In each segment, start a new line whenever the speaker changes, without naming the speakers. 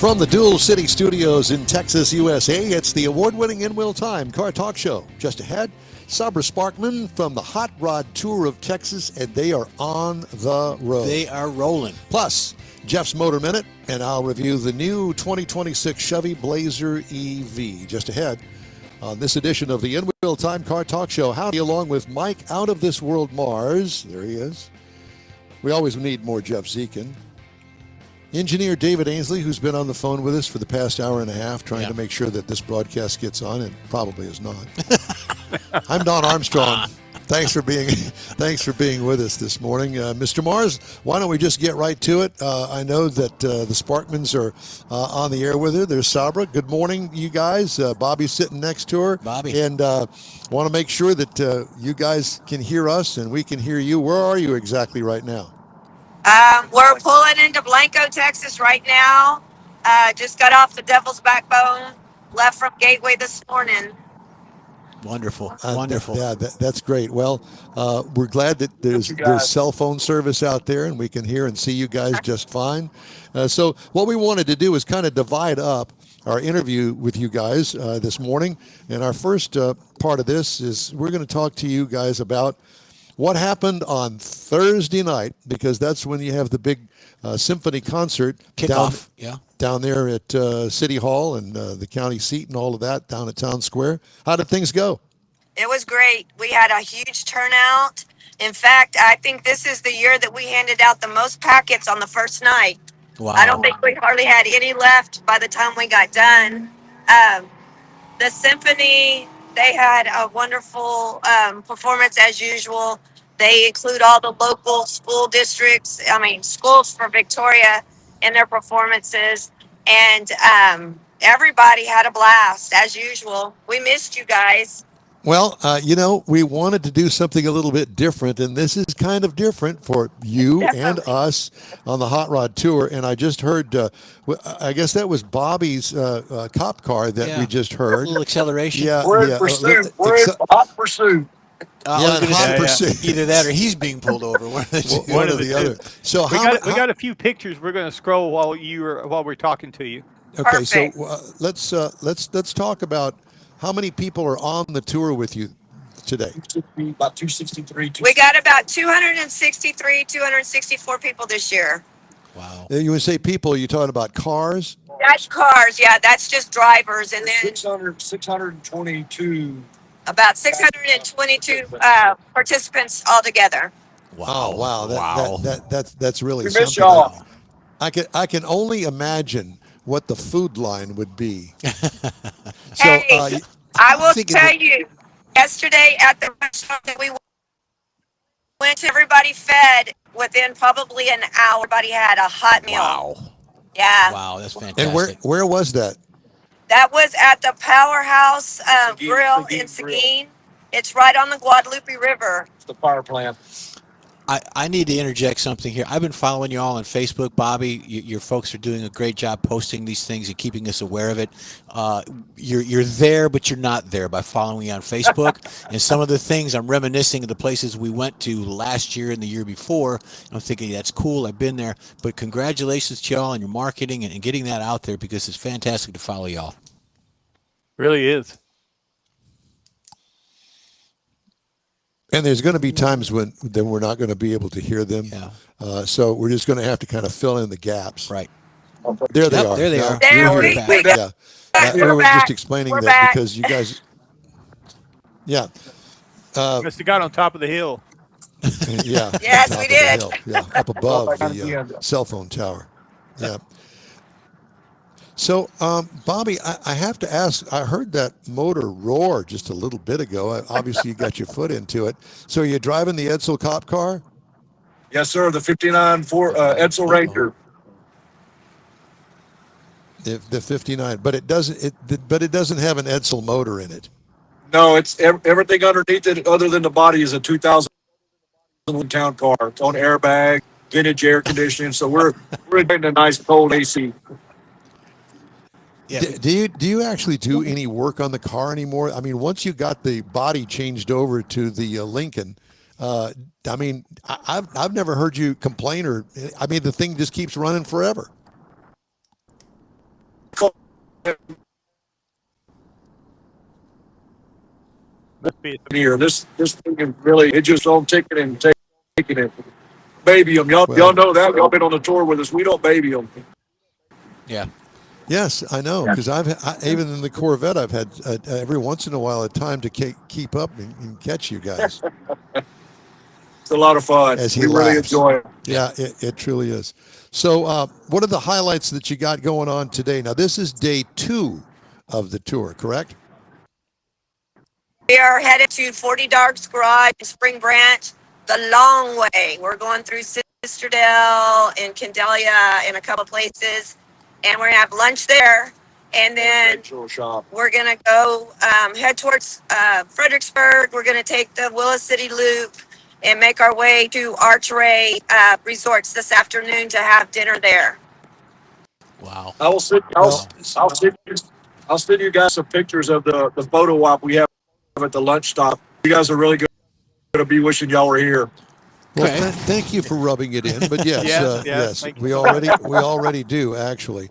From the Dual City Studios in Texas, USA, it's the award-winning InWheelTime Car Talk Show. Just ahead, Sabre Sparkman from the Hot Rod Tour of Texas, and they are on the road.
They are rolling.
Plus, Jeff's Motor Minute, and I'll review the new 2026 Chevy Blazer EV. Just ahead on this edition of the InWheelTime Car Talk Show. Howdy, along with Mike Out of This World Mars. There he is. We always need more Jeff Zekin. Engineer David Ainsley, who's been on the phone with us for the past hour and a half, trying to make sure that this broadcast gets on, and probably is not. I'm Don Armstrong. Thanks for being with us this morning, Mr. Mars. Why don't we just get right to it? I know that the Sparkmans are on the air with her. There's Sabre. Good morning, you guys. Bobby's sitting next to her.
Bobby,
and want to make sure that you guys can hear us and we can hear you. Where are you exactly right now?
We're pulling into Blanco, Texas right now. Just got off the Devil's Backbone, left from Gateway this morning.
Wonderful, wonderful.
That's great. Well, we're glad that there's cell phone service out there and we can hear and see you guys just fine. So what we wanted to do is kind of divide up our interview with you guys this morning. And our first part of this is we're going to talk to you guys about what happened on Thursday night, because that's when you have the big symphony concert
kickoff
down there at City Hall and the county seat and all of that down at Town Square. How did things go?
It was great. We had a huge turnout. In fact, I think this is the year that we handed out the most packets on the first night.
Wow.
I don't think we hardly had any left by the time we got done. The symphony, they had a wonderful performance as usual. They include all the local schools for Victoria in their performances. And everybody had a blast as usual. We missed you guys.
Well, we wanted to do something a little bit different, and this is kind of different for you and us on the Hot Rod Tour. And I just heard, I guess that was Bobby's cop car that we just heard.
A little acceleration.
We're in pursuit. We're in hot pursuit.
Pursuit.
Either that or he's being pulled over. One
of the other. So
we got a few pictures. We're going to scroll while we're talking to you.
Okay,
Perfect.
so let's talk about how many people are on the tour with you today.
About 263.
We got about 264 people this year.
Wow.
You would say people, you're talking about cars?
That's cars, that's just drivers. And then
622.
about 622 participants altogether.
Wow.
That's really
We
something.
miss y'all.
I can only imagine what the food line would be.
Hey, I will tell you, yesterday at the restaurant that we went to, everybody fed within probably an hour. Everybody had a hot meal.
Wow.
Yeah.
Wow, that's fantastic.
And where was that?
That was at the Powerhouse Grill in Seguin. It's right on the Guadalupe River.
It's the power plant.
I need to interject something here. I've been following you all on Facebook. Bobby, your folks are doing a great job posting these things and keeping us aware of it. You're there, but you're not there by following you on Facebook. And some of the things, I'm reminiscing of the places we went to last year and the year before. I'm thinking, that's cool. I've been there. But congratulations to y'all on your marketing and getting that out there, because it's fantastic to follow y'all.
Really is.
And there's going to be times when then we're not going to be able to hear them.
Yeah.
So we're just going to have to kind of fill in the gaps.
Right.
There they
Yep,
are.
there they are.
There
We're
we
here.
go.
Yeah. We
We're
were
back.
just explaining
We're
that
back.
because you guys. Yeah.
Must have got on top of the hill.
Yeah.
Yes,
top
we
of the
did.
hill. Yeah, up above the cell phone tower. Yeah. So, Bobby, I have to ask, I heard that motor roar just a little bit ago. Obviously, you got your foot into it. So are you driving the Edsel cop car?
Yes, sir. The 59 Ford Edsel Ranger.
The 59, but it doesn't have an Edsel motor in it.
No, it's everything underneath it other than the body is a 2000 town car. It's on airbag, vintage air conditioning. So we're getting a nice cold AC.
Yeah.
Do you actually do any work on the car anymore? I mean, once you got the body changed over to the Lincoln, I mean, I've never heard you complain the thing just keeps running forever.
here. This thing is really, it just on taking it and taking it. Baby them. Y'all know that. Y'all been on the tour with us. We don't baby them.
Yeah.
Yes, I know, because even in the Corvette, I've had every once in a while a time to keep up and catch you guys.
It's a lot of fun.
As he
we really
laughs.
enjoy it.
Yeah, it truly is. So what are the highlights that you got going on today? Now, this is day 2 of the tour, correct?
We are headed to 40 Darks Garage in Spring Branch, the long way. We're going through Sisterdale and Candelia and a couple places, and we're gonna have lunch there, and then we're gonna go head towards Fredericksburg. We're gonna take the Willow City Loop and make our way to Archway Resorts this afternoon to have dinner there.
Wow.
I'll send you guys some pictures of the photo op we have at the lunch stop. You guys are really going to be wishing y'all were here.
Well,
Okay.
thank you for rubbing it in, but yes, yes,
thank you
we
so
already do actually.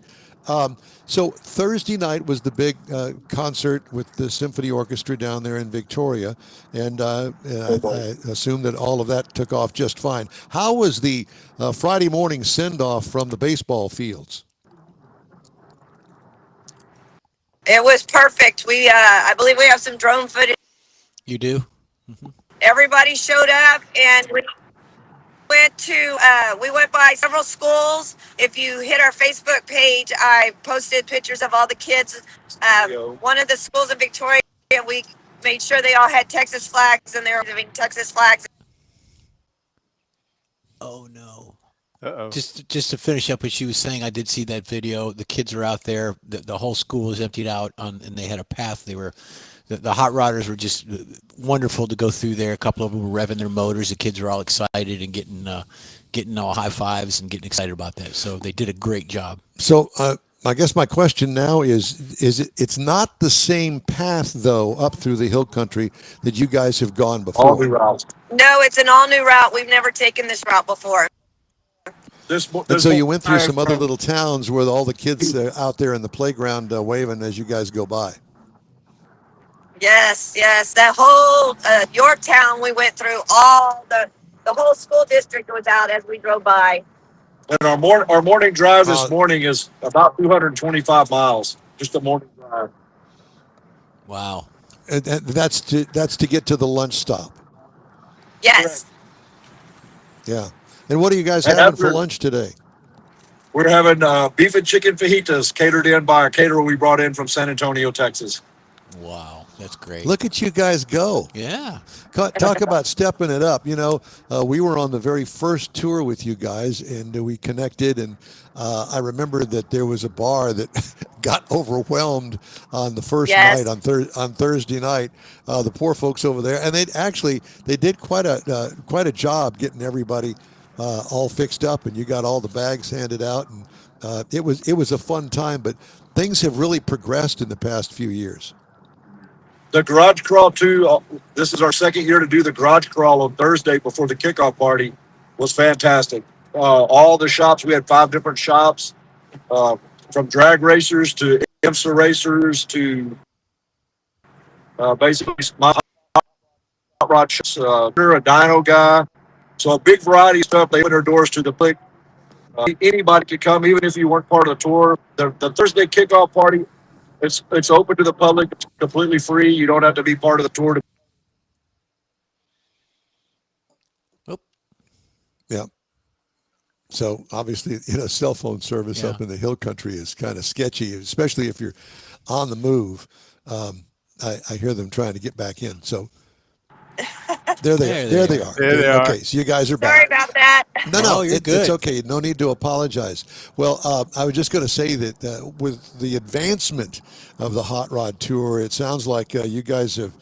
So Thursday night was the big concert with the symphony orchestra down there in Victoria, and I assume that all of that took off just fine. How was the Friday morning send-off from the baseball fields?
It was perfect. I believe we have some drone footage.
You do?
Everybody showed up, and we went by several schools. If you hit our Facebook page, I posted pictures of all the kids. One of the schools in Victoria, we made sure they all had Texas flags, and they were giving Texas flags.
Oh no.
Uh-oh.
Just to finish up what she was saying, I did see that video. The kids are out there. The whole school was emptied out, and they had a path. The hot rodders were just wonderful to go through there. A couple of them were revving their motors. The kids were all excited and getting all high fives and getting excited about that. So they did a great job.
So I guess my question now is it's not the same path though up through the hill country that you guys have gone before.
All new routes.
No, it's an all new route. We've never taken this route before.
And so you went through some other little towns where all the kids are out there in the playground waving as you guys go by.
Yes. That whole Yorktown we went through, all the whole school district was out as we drove by.
And our morning drive this morning is about 225 miles. Just a morning drive.
Wow.
And that's to get to the lunch stop.
Yes.
Yeah. And what are you guys having for lunch today?
We're having beef and chicken fajitas catered in by a caterer we brought in from San Antonio, Texas.
Wow, that's great.
Look at you guys go.
Yeah.
Talk about stepping it up. You know, we were on the very first tour with you guys, and we connected, and I remember that there was a bar that got overwhelmed on the first night, on Thursday night. The poor folks over there, and they did quite a job getting everybody all fixed up, and you got all the bags handed out, and it was a fun time. But things have really progressed in the past few years.
The garage crawl too. This is our second year to do the garage crawl on Thursday before the kickoff party. Was fantastic. All the shops, we had 5 different shops, from drag racers to IMSA racers to basically my hot rod shops. You're a dyno guy, so a big variety of stuff. They open their doors to the public. Anybody could come, even if you weren't part of the tour. The Thursday kickoff party. It's open to the public. It's completely free. You don't have to be part of the tour.
Yeah. So obviously, cell phone service up in the hill country is kind of sketchy, especially if you're on the move. I hear them trying to get back in. So there they are. Okay, so you guys are back.
Sorry about that.
No,
you're good.
It's okay. No need to apologize. Well, I was just going to say that with the advancement of the Hot Rod Tour, it sounds like you guys have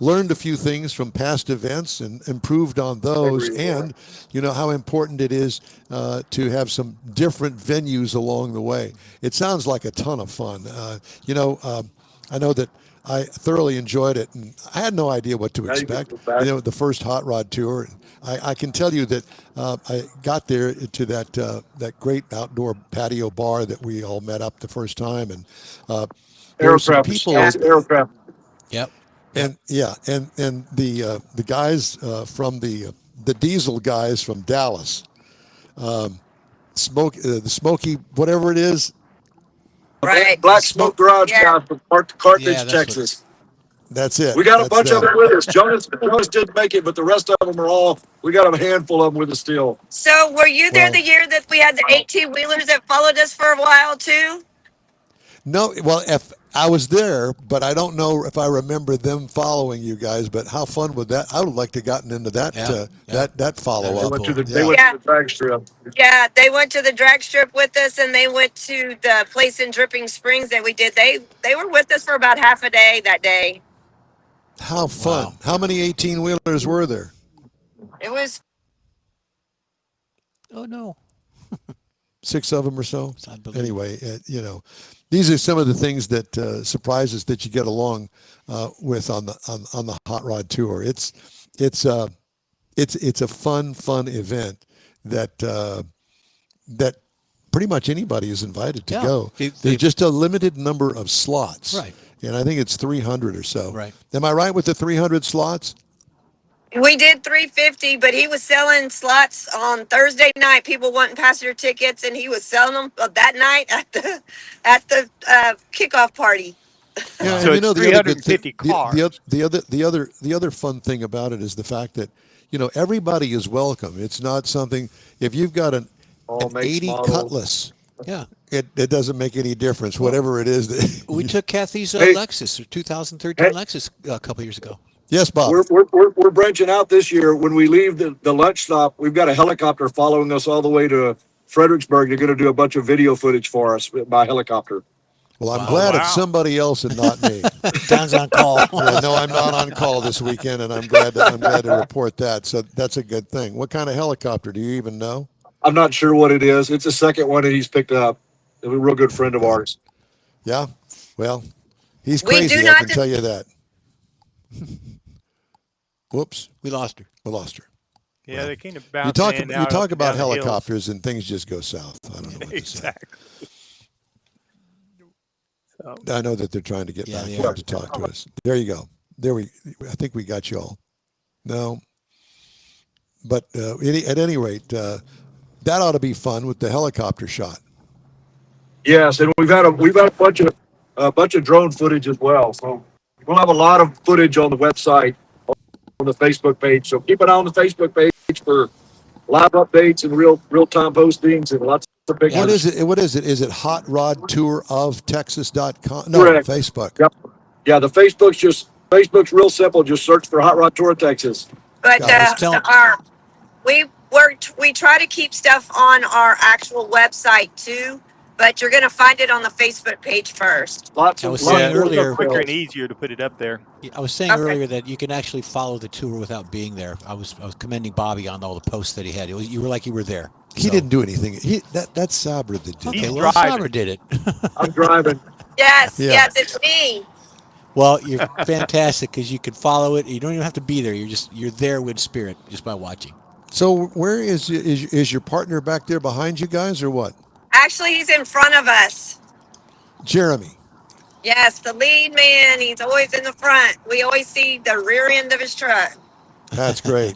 learned a few things from past events and improved on those, and how important it is to have some different venues along the way. It sounds like a ton of fun. I know that I thoroughly enjoyed it, and I had no idea what to expect. The first Hot Rod Tour, and I can tell you that I got there to that great outdoor patio bar that we all met up the first time, and there were some people.
Yep.
And the guys from the diesel guys from Dallas, the Smoky whatever it is,
Right.
Black Smoke Garage
Yeah.
guy from Carthage,
Yeah, that's what.
Texas.
that's it.
We got a
That's
bunch of
them.
them with us. Jonas didn't make it, but the rest of them are all. We got a handful of them with us still.
So were you there
Well,
the year that we had the 18 wheelers that followed us for a while too?
no, well, if I was there, but I don't know if I remember them following you guys. But how fun would that? I would like to gotten into that
Yeah, yeah.
that follow
They
up.
went to the
Yeah.
drag strip.
Yeah, they went to the drag strip with us, and they went to the place in Dripping Springs that we did. They were with us for about half a day that day.
How fun!
Wow.
How many 18 wheelers were there?
It was
Oh no.
6 of them or so.
It's unbelievable.
Anyway, these are some of the things that surprises that you get along with on the hot rod tour. It's a fun event that pretty much anybody is invited to
Yeah.
go. There's just a limited number of slots,
Right.
And I think it's 300 or so.
Right.
Am I right with the 300 slots?
we did 350, but he was selling slots on Thursday night. People wanting passenger tickets, and he was selling them that night at the kickoff party.
Yeah,
So
and
it's
the other good thing,
350 cars.
the other fun thing about it is the fact that everybody is welcome. It's not something if you've got an
All makes,
80
models.
Cutlass,
Yeah.
it doesn't make any difference. Whatever it is that
We took Kathy's
Hey.
Lexus, or 2013
Hey.
Lexus, a couple years ago.
Yes, Bob.
We're branching out this year. When we leave the lunch stop, we've got a helicopter following us all the way to Fredericksburg. They're going to do a bunch of video footage for us by helicopter.
Well, I'm glad
Wow.
it's somebody else and not me.
Don's on call.
Yeah, no, I'm not on call this weekend, and I'm glad to report that. So that's a good thing. What kind of helicopter do you even know?
I'm not sure what it is. It's the second one that he's picked up. He's a real good friend of ours.
Yeah. Well, he's
We do
crazy. I
not
can
dis-
tell you that. Whoops,
We lost her.
we lost her.
Yeah, they kind of
You
bounce
talk
in and
you
out
talk
up
about
and down the hills.
helicopters and things just go south. I don't know what to say.
Exactly. So,
I know that they're trying to get
Yeah,
back
they
here
are.
to talk to us. There you go. I think we got you all. No. But at any rate, that ought to be fun with the helicopter shot.
Yes, and we've had a bunch of drone footage as well. So we'll have a lot of footage on the website, on the Facebook page. So keep an eye on the Facebook page for live updates and real time postings and lots of pictures.
What is it? What is it? Is it Hot Rod Tour of Texas.com? No,
Correct.
Facebook.
Yep. Yeah, the Facebook's real simple. Just search for Hot Rod Tour of Texas.
But
Guys,
we try to keep stuff on our actual website too. But you're gonna find it on the Facebook page first.
I was saying
yeah,
earlier-
it's quicker and easier to put it up there.
I was saying
Okay.
earlier that you can actually follow the tour without being there. I was commending Bobby on all the posts that he had. You were like you were there.
He
So-
didn't do anything. That's Sabre that did
Okay,
He's
that.
well,
driving.
Sabre did it.
I'm driving.
Yes,
Yeah.
yes, it's me.
Well, you're fantastic because you can follow it. You don't even have to be there. You're there with spirit just by watching.
So where is your partner back there behind you guys or what?
Actually, he's in front of us.
Jeremy.
Yes, the lead man. He's always in the front. We always see the rear end of his truck.
That's great.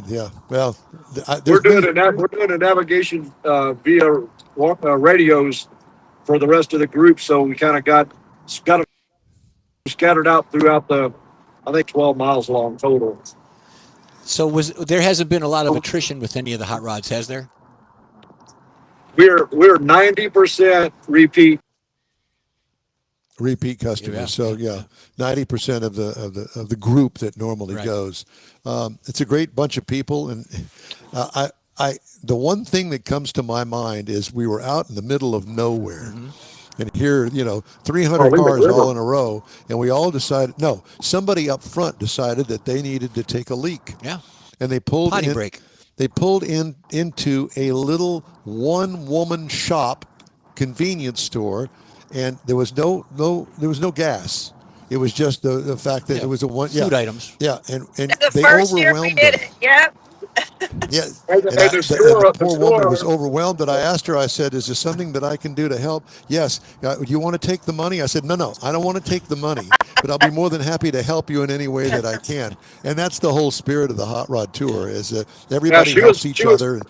Yeah. Well,
We're doing a navigation via radios for the rest of the group. So we kind of got them scattered out throughout I think 12 miles long total.
So there hasn't been a lot of attrition with any of the hot rods, has there?
We're 90% repeat.
repeat customers.
Yeah.
So yeah, 90% of the group that normally
Right.
goes. It's a great bunch of people, and the one thing that comes to my mind is we were out in the middle of nowhere.
Mm-hmm.
And here, 300
we
cars
were.
all in a row, and we all decided. No, somebody up front decided that they needed to take a leak,
Yeah.
and they pulled
Potty
in.
break.
They pulled into a little one-woman shop, convenience store, and there was no gas. It was just the fact that
Yeah,
it was a one
food items.
Yeah, and
The
they
first year we
overwhelmed
did
her.
it. Yep.
Yeah,
And
and
the
the poor
store-
woman was overwhelmed. But I asked her. I said, "Is there something that I can do to help?" Yes. Do you want to take the money? I said, "No, I don't want to take the money. but I'll be more than happy to help you in any way that I can. And that's the whole spirit of the Hot Rod Tour is everybody helps each other.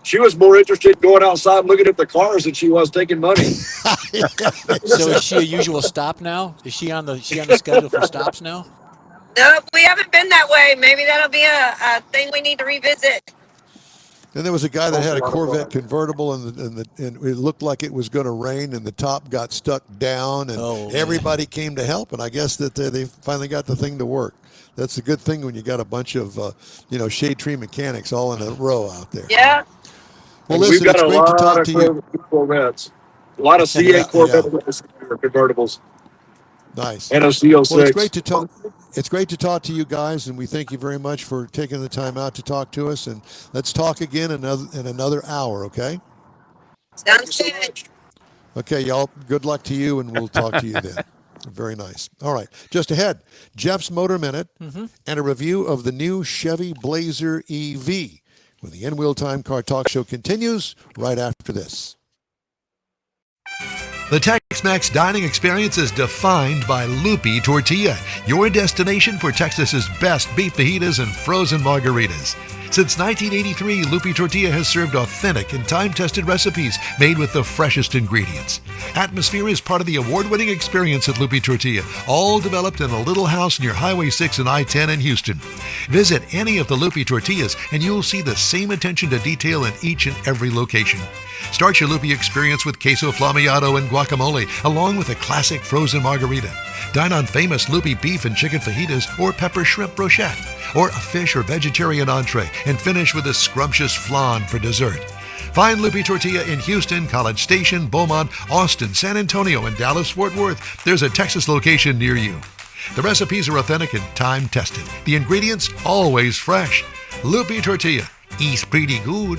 She was more interested in going outside and looking at the cars than she was taking money.
So is she a usual stop now? Is she on the schedule for stops now?
Nope, we haven't been that way. Maybe that'll be a thing we need to revisit.
And there was a guy that had a Corvette convertible, and it looked like it was going to rain, and the top got stuck down, and everybody came to help. And I guess that they finally got the thing to work. That's a good thing when you got a bunch of shade tree mechanics all in a row out there.
Yeah.
Well, listen,
we've got
it's great to talk to you.
Corvettes. A lot of C8 Corvettes convertibles.
Nice.
And a CO6.
Well, it's great to talk. It's great to talk to you guys, and we thank you very much for taking the time out to talk to us. And let's talk again in another hour, okay?
Sounds good.
Okay, y'all. Good luck to you, and we'll talk to you then. Very nice. All right. Just ahead, Jeff's Motor Minute and a review of the new Chevy Blazer EV. When the InWheelTime Car Talk Show continues right after this.
The Tex-Mex dining experience is defined by Lupi Tortilla, your destination for Texas's best beef fajitas and frozen margaritas. Since 1983, Lupi Tortilla has served authentic and time-tested recipes made with the freshest ingredients. Atmosphere is part of the award-winning experience at Lupi Tortilla, all developed in a little house near Highway 6 and I-10 in Houston. Visit any of the Lupi Tortillas and you'll see the same attention to detail in each and every location. Start your Lupi experience with queso flamiado and guacamole, along with a classic frozen margarita. Dine on famous Lupi beef and chicken fajitas or pepper shrimp brochette, or a fish or vegetarian entree, and finish with a scrumptious flan for dessert. Find Lupi Tortilla in Houston, College Station, Beaumont, Austin, San Antonio, and Dallas-Fort Worth. There's a Texas location near you. The recipes are authentic and time-tested. The ingredients always fresh. Lupi Tortilla. Eats pretty good.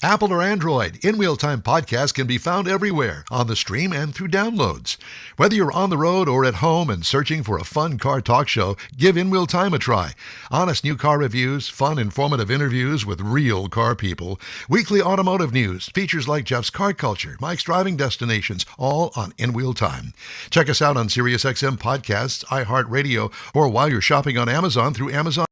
Apple or Android, InWheelTime podcasts can be found everywhere, on the stream and through downloads. Whether you're on the road or at home and searching for a fun car talk show, give InWheelTime a try. Honest new car reviews, fun, informative interviews with real car people, weekly automotive news, features like Jeff's Car Culture, Mike's Driving Destinations, all on InWheelTime. Check us out on SiriusXM Podcasts, iHeartRadio, or while you're shopping on Amazon through Amazon.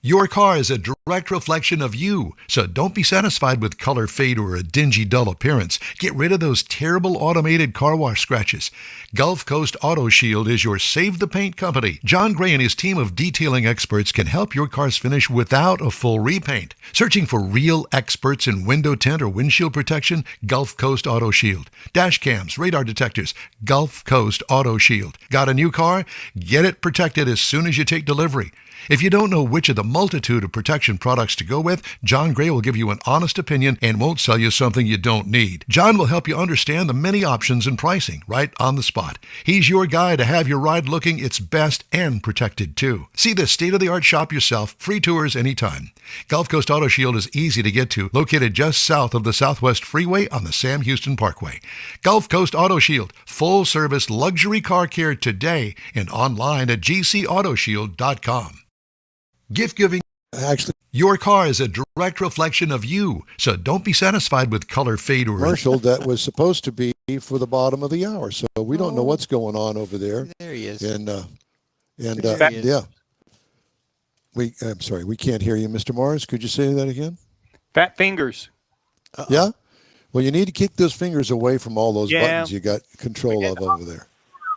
Your car is a direct reflection of you, so don't be satisfied with color fade or a dingy, dull appearance. Get rid of those terrible automated car wash scratches. Gulf Coast Auto Shield is your save-the-paint company. John Gray and his team of detailing experts can help your cars finish without a full repaint. Searching for real experts in window tint or windshield protection? Gulf Coast Auto Shield. Dash cams, radar detectors, Gulf Coast Auto Shield. Got a new car? Get it protected as soon as you take delivery. If you don't know which of the multitude of protection products to go with, John Gray will give you an honest opinion and won't sell you something you don't need. John will help you understand the many options and pricing right on the spot. He's your guy to have your ride looking its best and protected too. See the state-of-the-art shop yourself. Free tours anytime. Gulf Coast Auto Shield is easy to get to, located just south of the Southwest Freeway on the Sam Houston Parkway. Gulf Coast Auto Shield, full-service luxury car care today and online at gcautoshield.com. Gift giving.
Actually,
your car is a direct reflection of you, so don't be satisfied with color fade or
commercial that was supposed to be for the bottom of the hour. So we don't know what's going on over there.
There he is.
And
There he is.
yeah, I'm sorry, we can't hear you, Mr. Morris. Could you say that again?
Fat fingers.
Yeah. Well, you need to kick those fingers away from all those
Yeah.
buttons you got control of over there.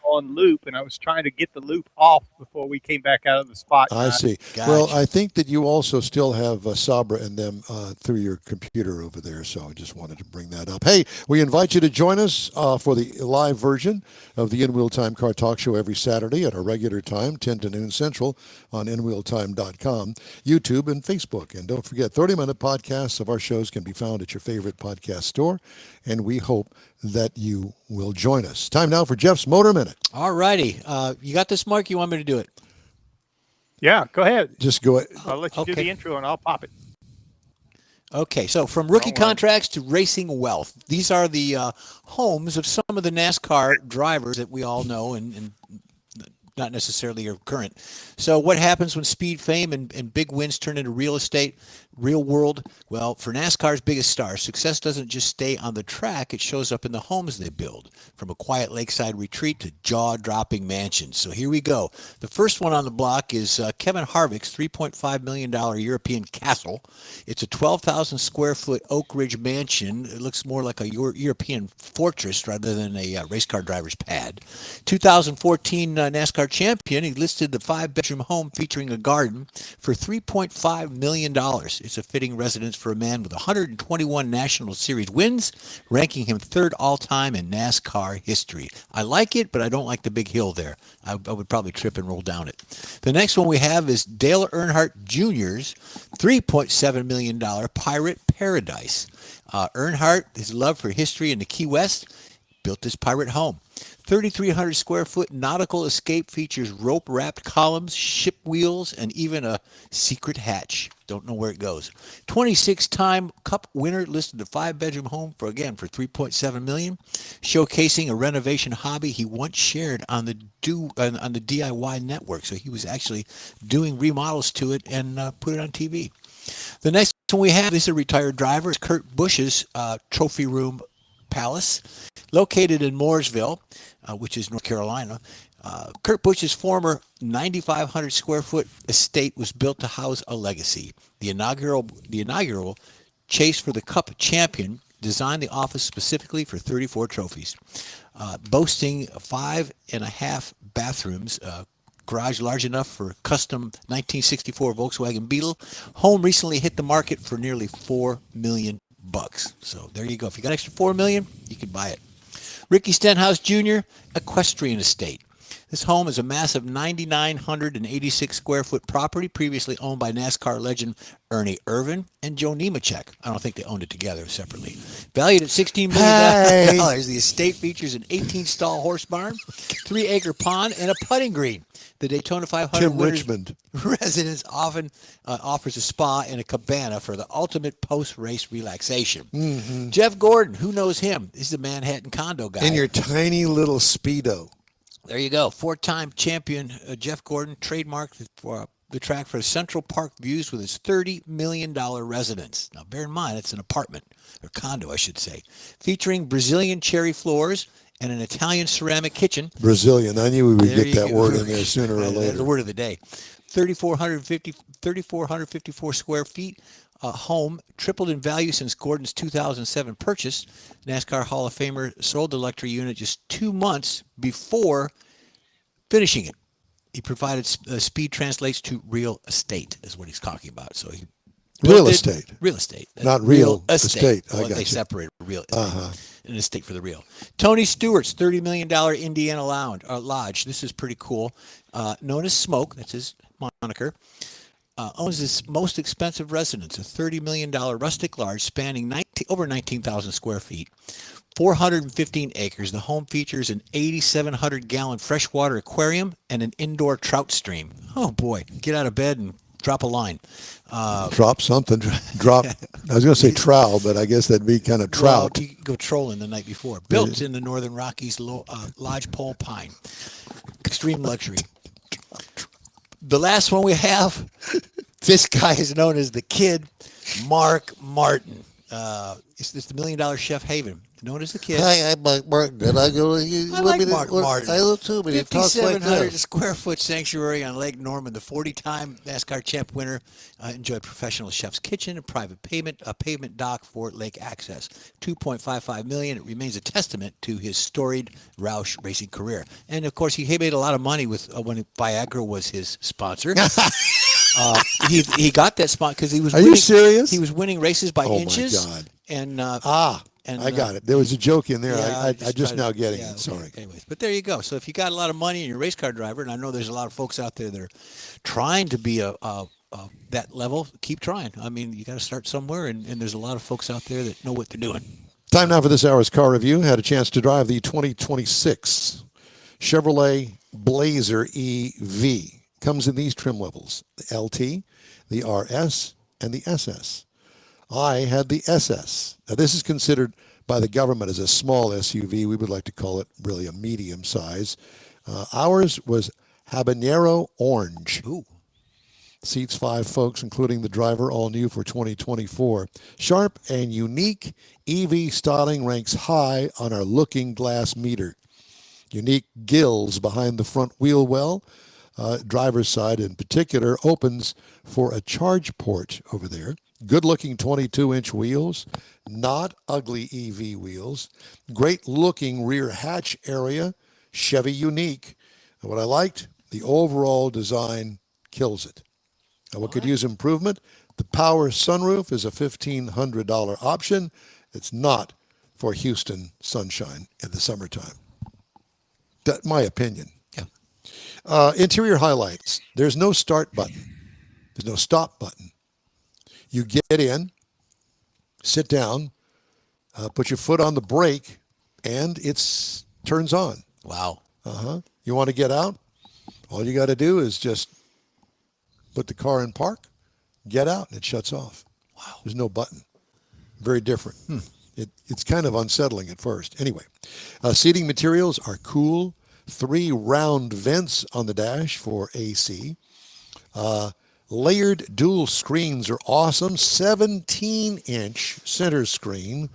On loop, and I was trying to get the loop off before we came back out of the spot.
I see.
Gotcha.
Well, I think that you also still have Sabre and them through your computer over there, so I just wanted to bring that up. Hey, we invite you to join us for the live version of the InWheelTime Car Talk Show every Saturday at our regular time, 10 to noon Central, on InWheelTime.com, YouTube, and Facebook. And don't forget, 30-minute podcasts of our shows can be found at your favorite podcast store, and we hope that you will join us. Time now for Jeff's Motor Minute.
All righty. You got this, Mark? You want me to do it?
Yeah, go ahead.
Just go ahead.
I'll let you do
Okay.
the intro, and I'll pop it.
Okay, so from rookie
Don't worry.
contracts to racing wealth, these are the homes of some of the NASCAR drivers that we all know and not necessarily your current. So what happens when speed, fame, and big wins turn into real estate, real world? Well, for NASCAR's biggest stars, success doesn't just stay on the track, it shows up in the homes they build, from a quiet lakeside retreat to jaw-dropping mansions. So here we go. The first one on the block is Kevin Harvick's $3.5 million European castle. It's a 12,000 square foot Oak Ridge mansion. It looks more like a European fortress rather than a race car driver's pad. 2014 NASCAR champion, he listed the 5-bedroom home featuring a garden for $3.5 million. It's a fitting residence for a man with 121 National Series wins, ranking him third all-time in NASCAR history. I like it, but I don't like the big hill there. I would probably trip and roll down it. The next one we have is Dale Earnhardt Jr.'s $3.7 million Pirate Paradise. Earnhardt, his love for history in the Key West, built this pirate home. 3,300 square foot nautical escape features rope-wrapped columns, ship wheels, and even a secret hatch. Don't know where it goes. 26-time Cup winner listed the 5-bedroom home for $3.7 million, showcasing a renovation hobby he once shared on the DIY network. So he was actually doing remodels to it and put it on TV. The next one we have is a retired driver. It's Kurt Busch's Trophy Room Palace, located in Mooresville, which is North Carolina. Kurt Busch's former 9,500 square foot estate was built to house a legacy. The inaugural Chase for the Cup champion designed the office specifically for 34 trophies, boasting 5.5 bathrooms, garage large enough for a custom 1964 Volkswagen Beetle. Home recently hit the market for nearly $4 million. So there you go. If you got extra $4 million, you can buy it. Ricky Stenhouse Jr., Equestrian Estate. This home is a massive 9,986 square foot property previously owned by NASCAR legend Ernie Irvan and Joe Nemechek. I don't think they owned it together separately. Valued at $16 million, the estate features an 18-stall horse barn, 3-acre pond, and a putting green. The Daytona 500
Tim Richmond
residence often offers a spa and a cabana for the ultimate post-race relaxation.
Mm-hmm.
Jeff Gordon, who knows him? He's the Manhattan condo guy.
In your tiny little Speedo.
There you go. 4-time champion Jeff Gordon trademarked for the track for Central Park views with his $30 million residence. Now, bear in mind, it's an apartment, or condo, I should say, featuring Brazilian cherry floors and an Italian ceramic kitchen.
Brazilian. I knew we would
There
get
you
that
go.
word in there sooner or
That's
later.
the word of the day. 3,454 square feet. Home tripled in value since Gordon's 2007 purchase. NASCAR Hall of Famer sold the luxury unit just 2 months before finishing it. He provided speed translates to real estate is what he's talking about. So he
Real estate.
Real estate.
Not real estate. I
Well,
got
they
you.
separate real estate and estate for the real. Tony Stewart's $30 million Indiana Lodge. This is pretty cool. Known as Smoke, that's his moniker. Owns this most expensive residence, a $30 million rustic lodge spanning over 19,000 square feet, 415 acres. The home features an 8,700-gallon freshwater aquarium and an indoor trout stream. Oh, boy. Get out of bed and drop a line.
Drop something. Drop. I was going to say trowel, but I guess that'd be kind of trout.
Well, you go trolling the night before. Built in the Northern Rockies, lodgepole pine. Extreme luxury. The last one we have, this guy is known as the Kid, Mark Martin. It's the $1 Million Chef Haven, known as the Kid.
Hi, I'm Mark Martin, and I go.
I like Mark Martin.
I do too, but he talks like
5,700
that.
square foot sanctuary on Lake Norman. The 40-time NASCAR champ winner enjoyed professional chef's kitchen, a private pavement dock for lake access. $2.55 million. It remains a testament to his storied Roush racing career. And of course, he made a lot of money with when Viagra was his sponsor. He got that spot because he was.
Are you serious?
He was winning races by
Oh,
inches.
my God.
And
I got it. There was a joke in there.
yeah,
I
just
just
tried
now
to-
getting
yeah,
it.
okay.
Sorry.
Anyways, but there you go. So if you got a lot of money and you're a race car driver, and I know there's a lot of folks out there that are trying to be that level, keep trying. I mean, you got to start somewhere, and there's a lot of folks out there that know what they're doing.
Time now for this hour's car review. Had a chance to drive the 2026 Chevrolet Blazer EV. Comes in these trim levels: the LT, the RS, and the SS. I had the SS. Now, this is considered by the government as a small SUV. We would like to call it really a medium size. Ours was Habanero Orange.
Ooh.
Seats 5 folks, including the driver, all new for 2024. Sharp and unique EV styling ranks high on our looking glass meter. Unique gills behind the front wheel well. Driver's side in particular opens for a charge port over there. Good-looking 22-inch wheels, not ugly EV wheels. Great-looking rear hatch area, Chevy unique. And what I liked, the overall design kills it. Now, what could use improvement? The power sunroof is a $1,500 option. It's not for Houston sunshine in the summertime. That's my opinion.
Yeah.
Interior highlights. There's no start button. There's no stop button. You get in, sit down, put your foot on the brake, and it turns on.
Wow.
You want to get out? All you got to do is just put the car in park, get out, and it shuts off.
Wow.
There's no button. Very different. It's kind of unsettling at first. Anyway, seating materials are cool. 3 round vents on the dash for AC. Layered dual screens are awesome. 17-inch center screen.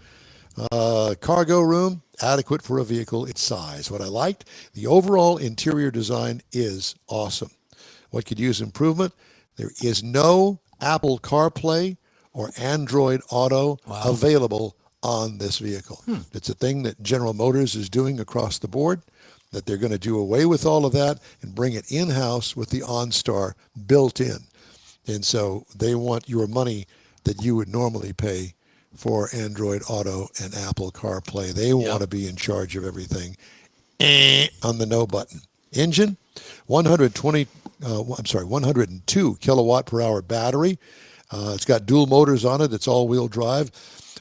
Cargo room, adequate for a vehicle its size. What I liked, the overall interior design is awesome. What could use improvement? There is no Apple CarPlay or Android Auto available on this vehicle. It's a thing that General Motors is doing across the board, that they're going to do away with all of that and bring it in-house with the OnStar built in. And so they want your money that you would normally pay for Android Auto and Apple CarPlay. They want to be in charge of everything on the no button. Engine, 102 kilowatt per hour battery. It's got dual motors on it. It's all-wheel drive.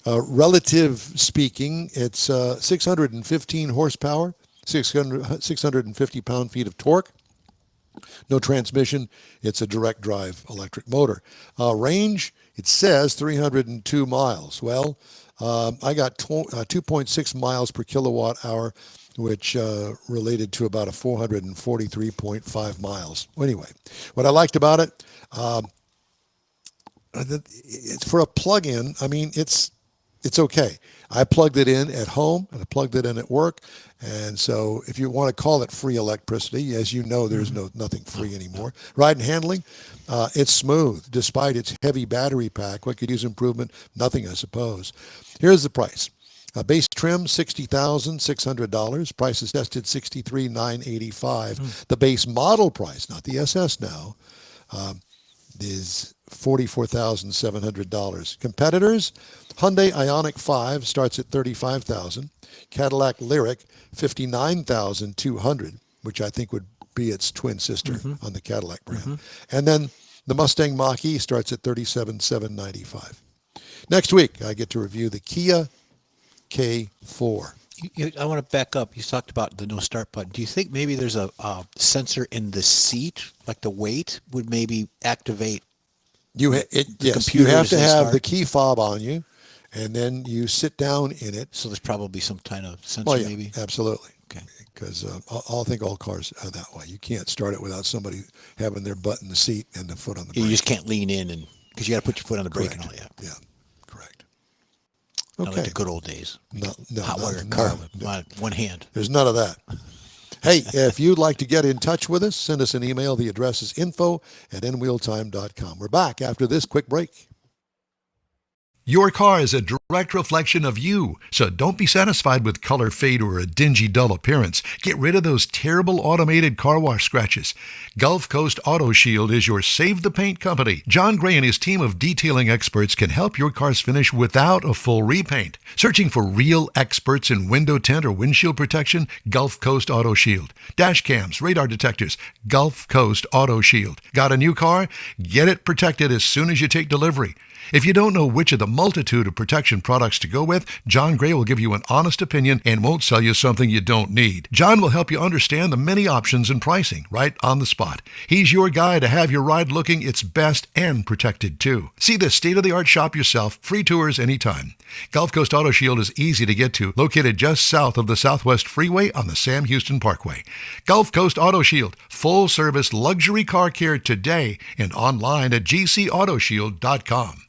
Relative speaking, it's 615 horsepower, 650 pound-feet of torque. No transmission. It's a direct drive electric motor. Range, it says 302 miles. Well, I got 2.6 miles per kilowatt hour, which related to about a 443.5 miles. Anyway, what I liked about it, it's for a plug-in. I mean, it's okay. I plugged it in at home and I plugged it in at work. And so if you want to call it free electricity, as you know, there's nothing free anymore. Ride and handling, it's smooth despite its heavy battery pack. What could use improvement? Nothing, I suppose. Here's the price. Base trim, $60,600. Price is tested $63,985. The base model price, not the SS now, is $44,700. Competitors, Hyundai Ioniq 5 starts at $35,000. Cadillac Lyriq, $59,200, which I think would be its twin sister on the Cadillac brand. And then the Mustang Mach-E starts at $37,795. Next week, I get to review the Kia K4.
I want to back up. You talked about the no start button. Do you think maybe there's a sensor in the seat, like the weight would maybe activate?
Yes, you have to have the key fob on you, and then you sit down in it.
So there's probably some kind of sensor, maybe.
Absolutely.
Okay.
Because I think all cars are that way. You can't start it without somebody having their butt in the seat and the foot on the brake.
You just can't lean in and because you got to put your foot on the brake and all that.
Yeah, correct.
Not
Okay.
like the good old days. Hot wire
no,
car
no.
with one hand.
There's none of that. Hey, if you'd like to get in touch with us, send us an email. The address is info@InWheelTime.com. We're back after this quick break.
Your car is a direct reflection of you, so don't be satisfied with color fade or a dingy, dull appearance. Get rid of those terrible automated car wash scratches. Gulf Coast Auto Shield is your save the paint company. John Gray and his team of detailing experts can help your car's finish without a full repaint. Searching for real experts in window tint or windshield protection? Gulf Coast Auto Shield. Dash cams, radar detectors, Gulf Coast Auto Shield. Got a new car? Get it protected as soon as you take delivery. If you don't know which of the multitude of protection products to go with, John Gray will give you an honest opinion and won't sell you something you don't need. John will help you understand the many options and pricing right on the spot. He's your guy to have your ride looking its best and protected too. See this state-of-the-art shop yourself. Free tours anytime. Gulf Coast Auto Shield is easy to get to, located just south of the Southwest Freeway on the Sam Houston Parkway. Gulf Coast Auto Shield, full-service luxury car care today and online at gcautoshield.com.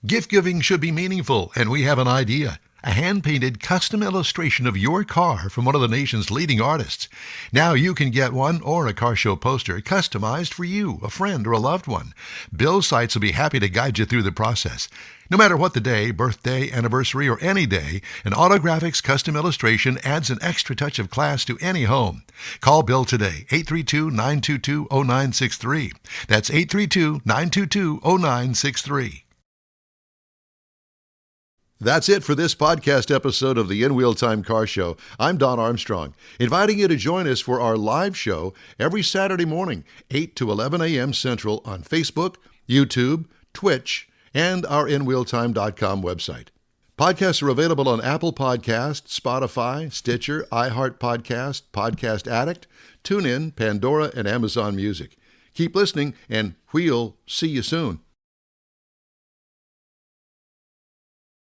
Gift giving should be meaningful, and we have an idea. A hand-painted custom illustration of your car from one of the nation's leading artists. Now you can get one or a car show poster customized for you, a friend, or a loved one. Bill Sites will be happy to guide you through the process. No matter what the day, birthday, anniversary, or any day, an Autographics custom illustration adds an extra touch of class to any home. Call Bill today, 832-922-0963. That's 832-922-0963.
That's it for this podcast episode of the InWheelTime Car Show. I'm Don Armstrong, inviting you to join us for our live show every Saturday morning, 8 to 11 a.m. Central on Facebook, YouTube, Twitch, and our InWheelTime.com website. Podcasts are available on Apple Podcasts, Spotify, Stitcher, iHeart Podcast, Podcast Addict, TuneIn, Pandora, and Amazon Music. Keep listening, and we'll see you soon.